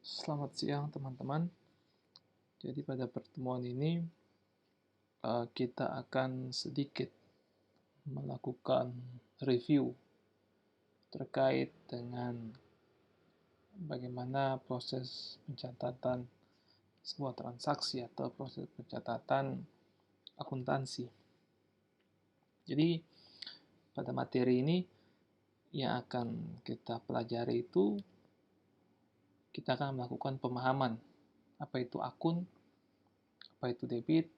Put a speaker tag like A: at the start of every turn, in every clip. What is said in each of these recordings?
A: Selamat siang teman-teman. Jadi pada pertemuan ini kita akan sedikit melakukan review terkait dengan bagaimana proses pencatatan sebuah transaksi atau proses pencatatan akuntansi. Jadi pada materi ini yang akan kita pelajari itu kita akan melakukan pemahaman apa itu akun, apa itu debit,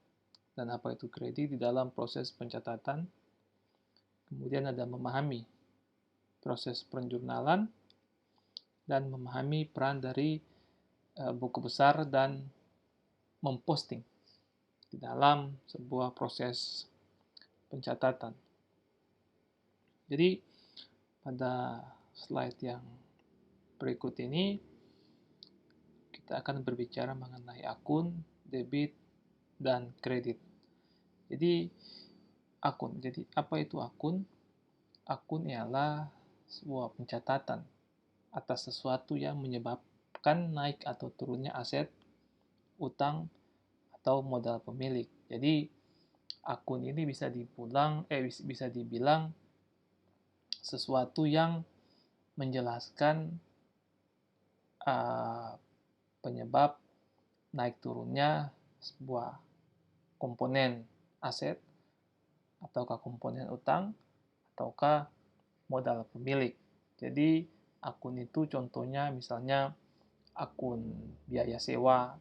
A: dan apa itu kredit di dalam proses pencatatan. Kemudian ada memahami proses penjurnalan dan memahami peran dari buku besar dan memposting di dalam sebuah proses pencatatan. Jadi pada slide yang berikut ini kita akan berbicara mengenai akun, debit, dan kredit. Jadi akun. Jadi apa itu akun? Akun ialah sebuah pencatatan atas sesuatu yang menyebabkan naik atau turunnya aset, utang, atau modal pemilik. Jadi akun ini bisa dibilang sesuatu yang menjelaskan penyebab naik turunnya sebuah komponen aset, ataukah komponen utang, ataukah modal pemilik. Jadi akun itu contohnya misalnya akun biaya sewa,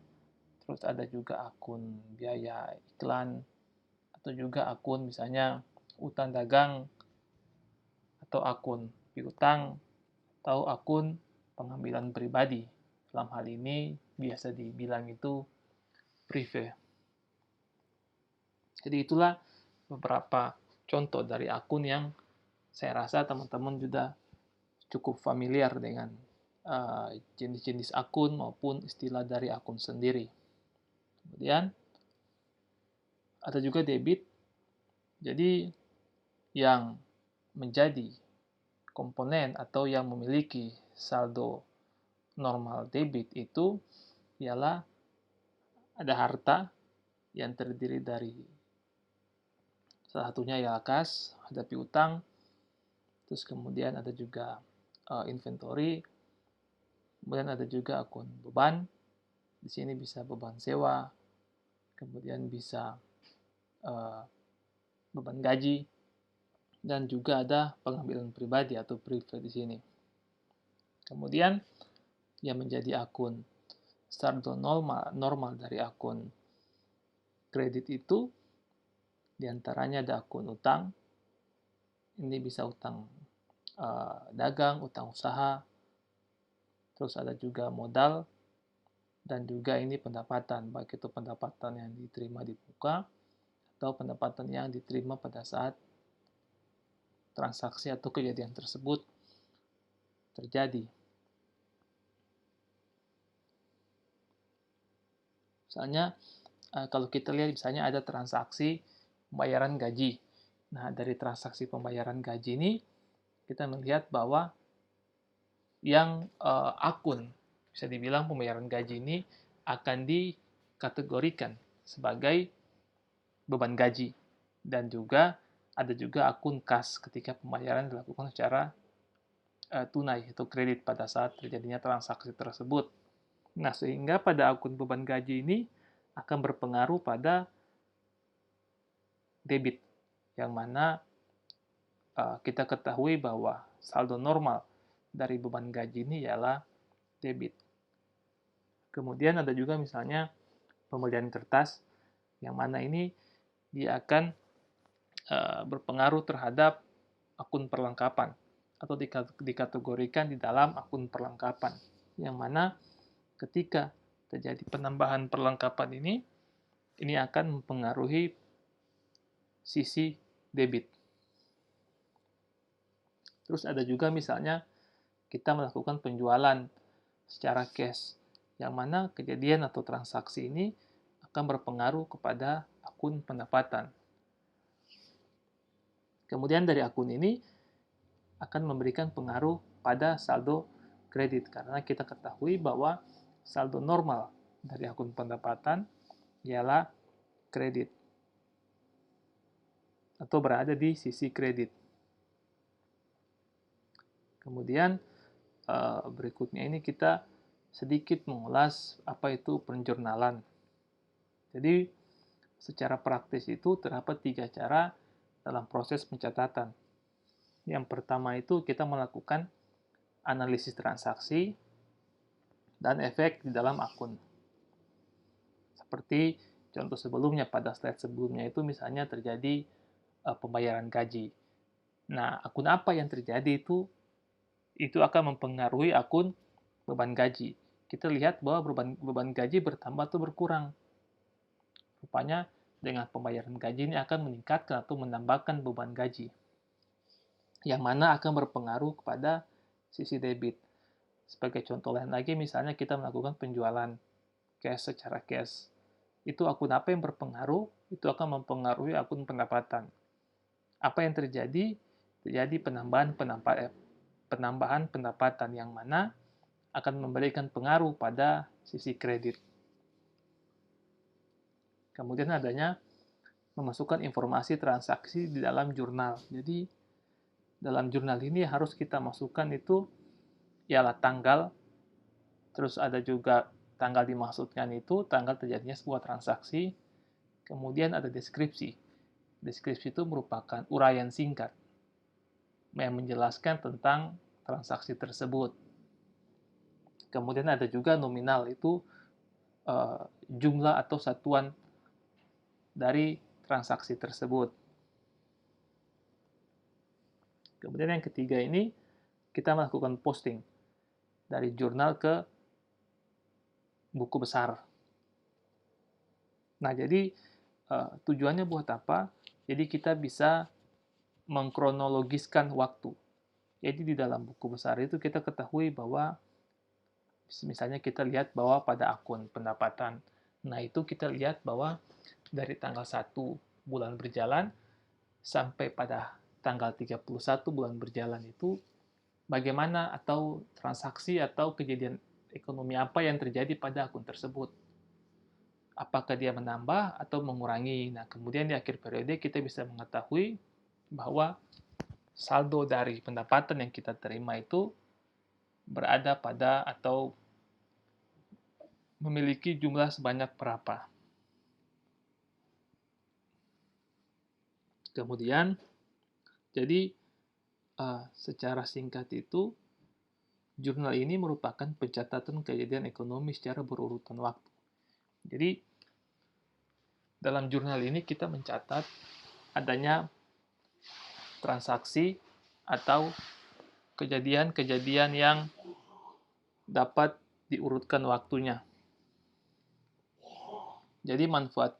A: terus ada juga akun biaya iklan, atau juga akun misalnya utang dagang, atau akun piutang, atau akun pengambilan pribadi. Dalam hal ini biasa dibilang itu prive. Jadi itulah beberapa contoh dari akun yang saya rasa teman-teman juga cukup familiar dengan jenis-jenis akun maupun istilah dari akun sendiri. Kemudian ada juga debit. Jadi yang menjadi komponen atau yang memiliki saldo normal debit itu ialah ada harta yang terdiri dari salah satunya ya kas, ada piutang, terus kemudian ada juga inventory, kemudian ada juga akun beban. Di sini bisa beban sewa, kemudian bisa beban gaji, dan juga ada pengambilan pribadi atau prive di sini. Kemudian yang menjadi akun saldo normal dari akun kredit itu diantaranya ada akun utang. Ini bisa utang dagang, utang usaha, terus ada juga modal, dan juga ini pendapatan, baik itu pendapatan yang diterima di muka atau pendapatan yang diterima pada saat transaksi atau kejadian tersebut terjadi. Misalnya kalau kita lihat misalnya ada transaksi pembayaran gaji. Nah, dari transaksi pembayaran gaji ini kita melihat bahwa yang akun bisa dibilang pembayaran gaji ini akan dikategorikan sebagai beban gaji, dan juga ada juga akun kas ketika pembayaran dilakukan secara tunai atau kredit pada saat terjadinya transaksi tersebut. Nah, sehingga pada akun beban gaji ini akan berpengaruh pada debit, yang mana kita ketahui bahwa saldo normal dari beban gaji ini ialah debit. Kemudian ada juga misalnya pembelian kertas, yang mana ini dia akan berpengaruh terhadap akun perlengkapan atau dikategorikan di dalam akun perlengkapan, yang mana ketika terjadi penambahan perlengkapan ini akan mempengaruhi sisi debit. Terus ada juga misalnya kita melakukan penjualan secara cash, yang mana kejadian atau transaksi ini akan berpengaruh kepada akun pendapatan. Kemudian dari akun ini akan memberikan pengaruh pada saldo kredit, karena kita ketahui bahwa saldo normal dari akun pendapatan ialah kredit atau berada di sisi kredit. Kemudian berikutnya ini kita sedikit mengulas apa itu penjurnalan. Jadi secara praktis itu terdapat 3 cara dalam proses pencatatan. Yang pertama itu kita melakukan analisis transaksi dan efek di dalam akun. Seperti contoh sebelumnya, pada slide sebelumnya itu misalnya terjadi pembayaran gaji. Nah, akun apa yang terjadi itu akan mempengaruhi akun beban gaji. Kita lihat bahwa beban gaji bertambah atau berkurang. Rupanya dengan pembayaran gaji ini akan meningkatkan atau menambahkan beban gaji, yang mana akan berpengaruh kepada sisi debit. Sebagai contoh lain lagi, misalnya kita melakukan penjualan cash secara cash. Itu akun apa yang berpengaruh? Itu akan mempengaruhi akun pendapatan. Apa yang terjadi? Terjadi penambahan pendapatan yang mana akan memberikan pengaruh pada sisi kredit. Kemudian adanya memasukkan informasi transaksi di dalam jurnal. Jadi dalam jurnal ini harus kita masukkan itu ialah tanggal, terus ada juga tanggal dimaksudkan itu tanggal terjadinya sebuah transaksi, kemudian ada deskripsi. Deskripsi itu merupakan uraian singkat yang menjelaskan tentang transaksi tersebut. Kemudian ada juga nominal, itu jumlah atau satuan dari transaksi tersebut. Kemudian yang ketiga ini, kita melakukan posting dari jurnal ke buku besar. Nah, jadi tujuannya buat apa? Jadi kita bisa mengkronologiskan waktu. Jadi di dalam buku besar itu kita ketahui bahwa misalnya kita lihat bahwa pada akun pendapatan, nah itu kita lihat bahwa dari tanggal 1 bulan berjalan sampai pada tanggal 31 bulan berjalan itu bagaimana atau transaksi atau kejadian ekonomi apa yang terjadi pada akun tersebut. Apakah dia menambah atau mengurangi. Nah, kemudian di akhir periode kita bisa mengetahui bahwa saldo dari pendapatan yang kita terima itu berada pada atau memiliki jumlah sebanyak berapa. Kemudian, jadi secara singkat itu, jurnal ini merupakan pencatatan kejadian ekonomi secara berurutan waktu. Jadi, dalam jurnal ini kita mencatat adanya transaksi atau kejadian-kejadian yang dapat diurutkan waktunya. Jadi manfaat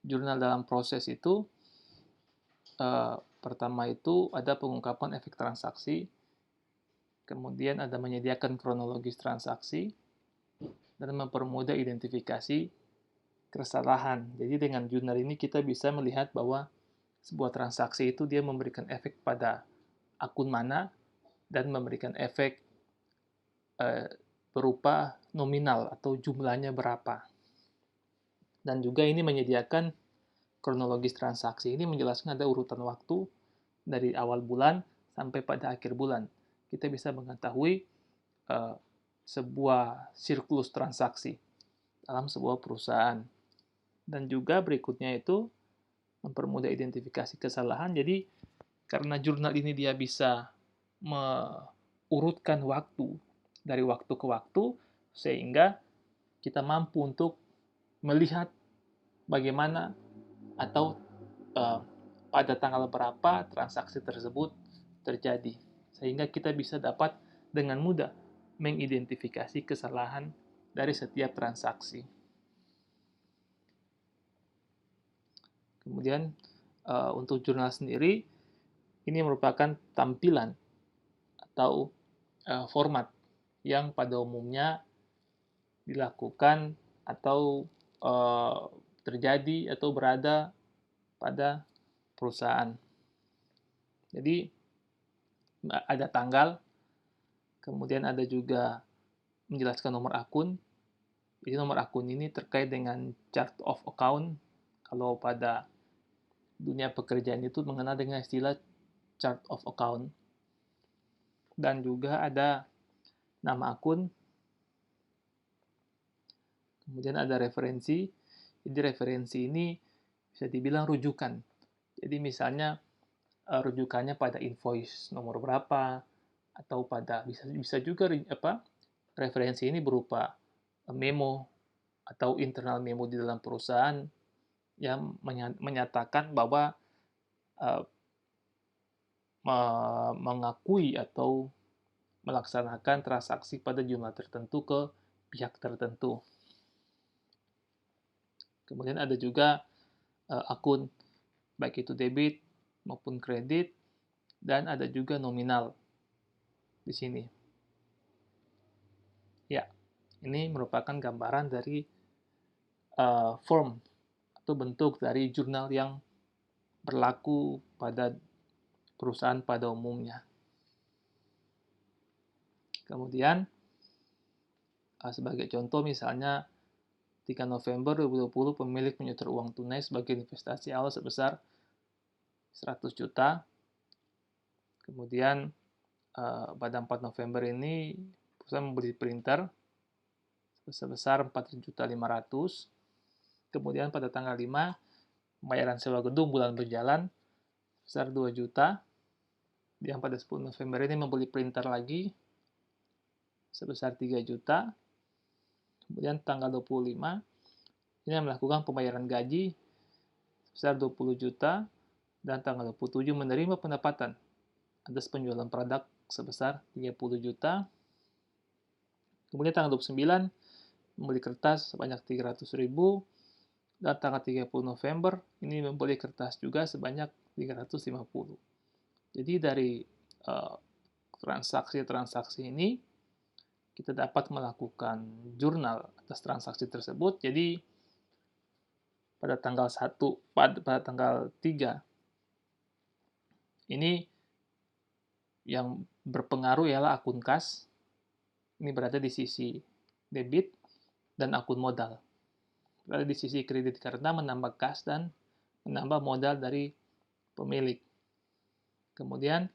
A: jurnal dalam proses itu pertama itu ada pengungkapan efek transaksi, kemudian ada menyediakan kronologis transaksi, dan mempermudah identifikasi kesalahan. Jadi dengan jurnal ini kita bisa melihat bahwa sebuah transaksi itu dia memberikan efek pada akun mana dan memberikan efek berupa nominal atau jumlahnya berapa. Dan juga ini menyediakan kronologis transaksi. Ini menjelaskan ada urutan waktu dari awal bulan sampai pada akhir bulan. Kita bisa mengetahui sebuah siklus transaksi dalam sebuah perusahaan. Dan juga berikutnya itu mempermudah identifikasi kesalahan. Jadi karena jurnal ini dia bisa mengurutkan waktu dari waktu ke waktu, sehingga kita mampu untuk melihat bagaimana atau pada tanggal berapa transaksi tersebut terjadi, sehingga kita bisa dapat dengan mudah mengidentifikasi kesalahan dari setiap transaksi. Kemudian untuk jurnal sendiri, ini merupakan tampilan atau format yang pada umumnya dilakukan atau terjadi atau berada pada perusahaan. Jadi ada tanggal, kemudian ada juga menjelaskan nomor akun, Jadi nomor akun ini terkait dengan chart of account. Kalau pada dunia pekerjaan itu mengenal dengan istilah chart of account. Dan juga ada nama akun, kemudian ada referensi. Jadi referensi ini bisa dibilang rujukan. Jadi misalnya rujukannya pada invoice nomor berapa, atau pada bisa juga referensi ini berupa memo atau internal memo di dalam perusahaan yang menyatakan bahwa uh, mengakui atau melaksanakan transaksi pada jumlah tertentu ke pihak tertentu. Kemudian ada juga akun, baik itu debit maupun kredit, dan ada juga nominal di sini. Ya, ini merupakan gambaran dari form atau bentuk dari jurnal yang berlaku pada perusahaan pada umumnya. Kemudian, sebagai contoh misalnya 3 November 2020 pemilik menyetor uang tunai sebagai investasi awal sebesar 100 juta. Kemudian pada 4 November ini perusahaan membeli printer sebesar 4.500.000. Kemudian pada tanggal 5 pembayaran sewa gedung bulan berjalan sebesar 2 juta. Yang pada 10 November ini membeli printer lagi sebesar 3 juta. Kemudian tanggal 25 ini melakukan pembayaran gaji sebesar 20 juta, dan tanggal 27 menerima pendapatan atas penjualan produk sebesar 30 juta. Kemudian tanggal 29 membeli kertas sebanyak 300.000, dan tanggal 30 November ini membeli kertas juga sebanyak 350. Jadi dari transaksi-transaksi ini kita dapat melakukan jurnal atas transaksi tersebut. Jadi pada tanggal 1, pada tanggal 3 ini yang berpengaruh ialah akun kas. Ini berada di sisi debit, dan akun modal berada di sisi kredit karena menambah kas dan menambah modal dari pemilik. Kemudian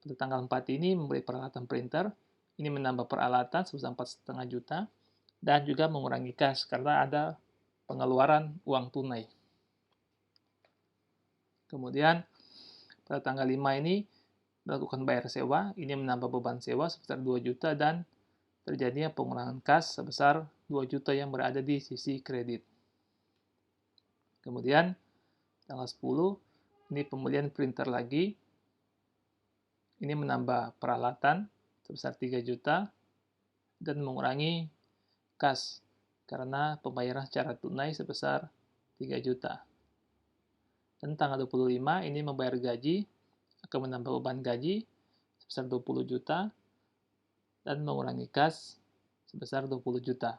A: pada tanggal 4 ini membeli peralatan printer, ini menambah peralatan sebesar 4,5 juta, dan juga mengurangi kas karena ada pengeluaran uang tunai. Kemudian pada tanggal 5 ini melakukan bayar sewa, ini menambah beban sewa sebesar 2 juta dan terjadinya pengurangan kas sebesar 2 juta yang berada di sisi kredit. Kemudian tanggal 10 ini pembelian printer lagi, ini menambah peralatan sebesar 3 juta dan mengurangi kas karena pembayaran secara tunai sebesar 3 juta. Dan tanggal 25 ini membayar gaji, akan menambah beban gaji sebesar 20 juta dan mengurangi kas sebesar 20 juta.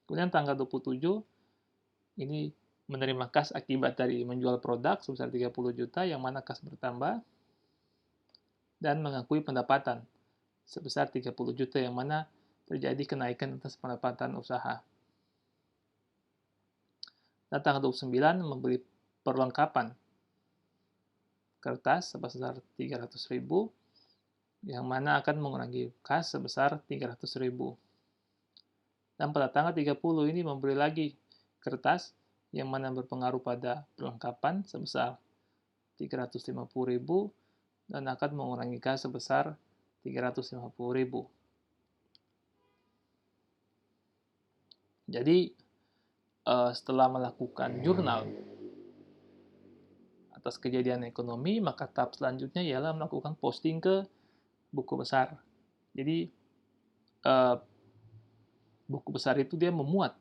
A: Kemudian tanggal 27 ini menerima kas akibat dari menjual produk sebesar 30 juta yang mana kas bertambah, dan mengakui pendapatan sebesar 30 juta yang mana terjadi kenaikan atas pendapatan usaha. Dan tanggal 29 membeli perlengkapan kertas sebesar 300.000 yang mana akan mengurangi kas sebesar 300.000. Dan pada tanggal 30 ini membeli lagi kertas yang mana berpengaruh pada perlengkapan sebesar 350.000 dan akan mengurangi kas sebesar 350.000. Jadi setelah melakukan jurnal atas kejadian ekonomi, maka tahap selanjutnya ialah melakukan posting ke buku besar. Jadi buku besar itu dia memuat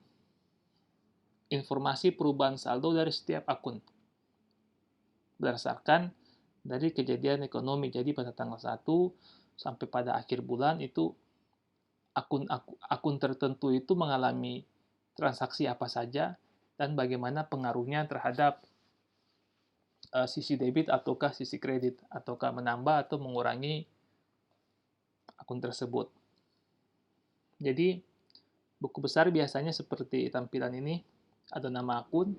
A: informasi perubahan saldo dari setiap akun berdasarkan dari kejadian ekonomi. Jadi pada tanggal 1 sampai pada akhir bulan itu akun tertentu itu mengalami transaksi apa saja dan bagaimana pengaruhnya terhadap sisi debit ataukah sisi kredit, ataukah menambah atau mengurangi akun tersebut. Jadi Buku besar biasanya seperti tampilan ini, ada nama akun,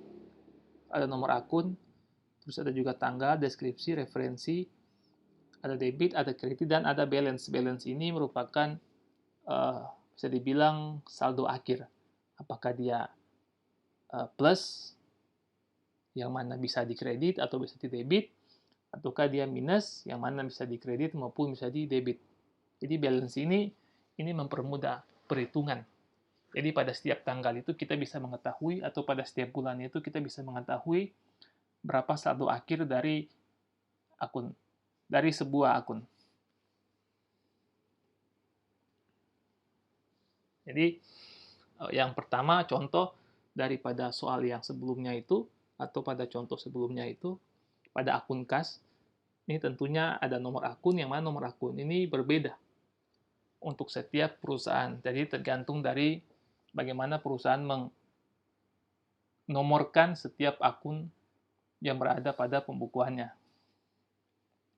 A: ada nomor akun, terus ada juga tanggal, deskripsi, referensi, ada debit, ada kredit, dan ada balance. Balance ini merupakan bisa dibilang saldo akhir. Apakah dia plus, yang mana bisa dikredit atau bisa didebit, ataukah dia minus, yang mana bisa dikredit maupun bisa didebit. Jadi balance ini mempermudah perhitungan. Jadi pada setiap tanggal itu kita bisa mengetahui, atau pada setiap bulan itu kita bisa mengetahui berapa saldo akhir dari sebuah akun. Jadi yang pertama contoh daripada soal yang sebelumnya itu, atau pada contoh sebelumnya itu, pada akun kas, ini tentunya ada nomor akun, yang mana nomor akun ini berbeda untuk setiap perusahaan. Jadi tergantung dari bagaimana perusahaan menomorkan setiap akun yang berada pada pembukuannya.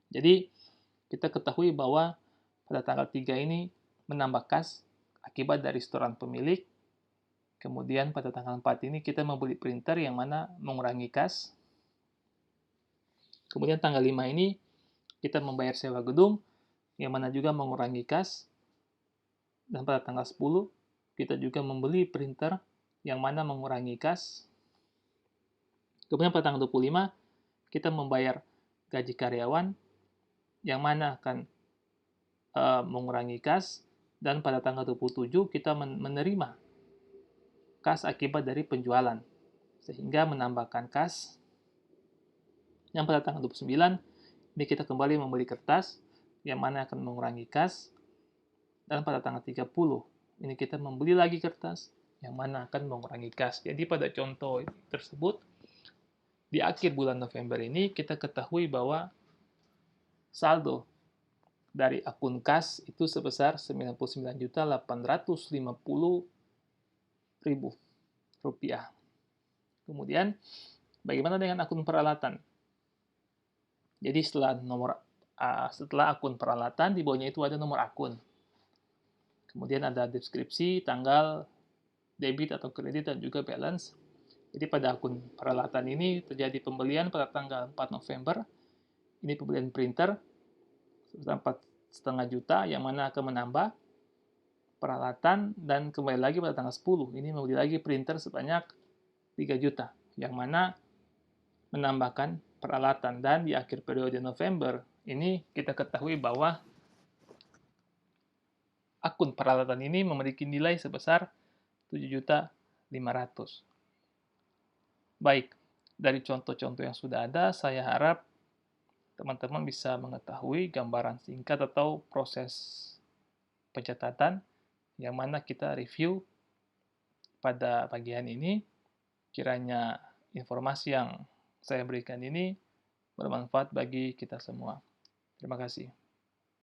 A: Jadi kita ketahui bahwa pada tanggal 3 ini menambah kas akibat dari setoran pemilik. Kemudian pada tanggal 4 ini kita membeli printer yang mana mengurangi kas. Kemudian tanggal 5 ini kita membayar sewa gedung yang mana juga mengurangi kas. Dan pada tanggal 10 kita juga membeli printer yang mana mengurangi kas. Kemudian pada tanggal 25 kita membayar gaji karyawan yang mana akan mengurangi kas. Dan pada tanggal 27 kita menerima kas akibat dari penjualan, sehingga menambahkan kas. Yang pada tanggal 29 ini kita kembali membeli kertas yang mana akan mengurangi kas. Dan pada tanggal 30 ini kita membeli lagi kertas yang mana akan mengurangi kas. Jadi pada contoh tersebut di akhir bulan November ini kita ketahui bahwa saldo dari akun kas itu sebesar Rp99.850.000. Kemudian bagaimana dengan akun peralatan? Jadi setelah akun peralatan, di bawahnya itu ada nomor akun. Kemudian ada deskripsi, tanggal, debit atau kredit, dan juga balance. Jadi pada akun peralatan ini terjadi pembelian pada tanggal 4 November. Ini pembelian printer sebesar 4,5 juta yang mana akan menambah peralatan, dan kembali lagi pada tanggal 10 ini membeli lagi printer sebanyak 3 juta yang mana menambahkan peralatan. Dan di akhir periode November ini kita ketahui bahwa akun peralatan ini memiliki nilai sebesar 7.500.000. Baik, dari contoh-contoh yang sudah ada, saya harap teman-teman bisa mengetahui gambaran singkat atau proses pencatatan yang mana kita review pada bagian ini. Kiranya informasi yang saya berikan ini bermanfaat bagi kita semua. Terima kasih.